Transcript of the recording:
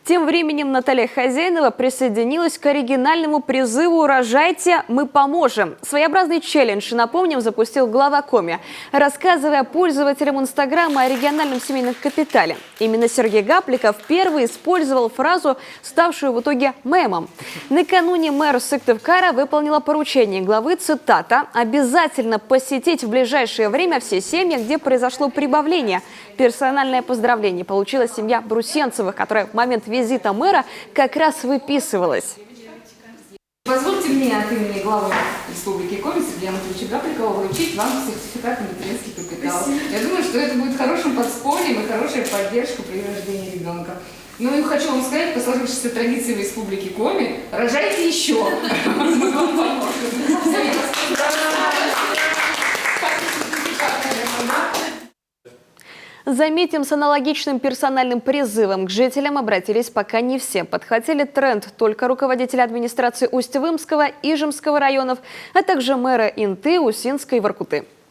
Тем временем Наталья Хозяинова присоединилась к оригинальному призыву «Рожайте, мы поможем». Своеобразный челлендж, напомним, запустил глава Коми, рассказывая пользователям Инстаграма о региональном семейном капитале. Именно Сергей Гапликов первый использовал фразу, ставшую в итоге мемом. Накануне мэр Сыктывкара выполнила поручение главы, цитата, «обязательно посетить в ближайшее время все семьи, где произошло прибавление». Персональное поздравление получила семья Брусенцевых, которая в момент визита мэра как раз выписывалась. Позвольте мне от имени главы Республики Коми Сергея Анатольевича Гапликова вручить вам сертификат на материнский капитал. Я думаю, что это будет хорошим подспорьем и хорошая поддержка при рождении ребенка. Ну и хочу вам сказать, по сложившейся традиции в Республике Коми, рожайте еще. Мы вам поможем. Заметим, с аналогичным персональным призывом к жителям обратились пока не все. Подхватили тренд только руководители администрации Усть-Вымского, Ижемского районов, а также мэра Инты, Усинской и Воркуты.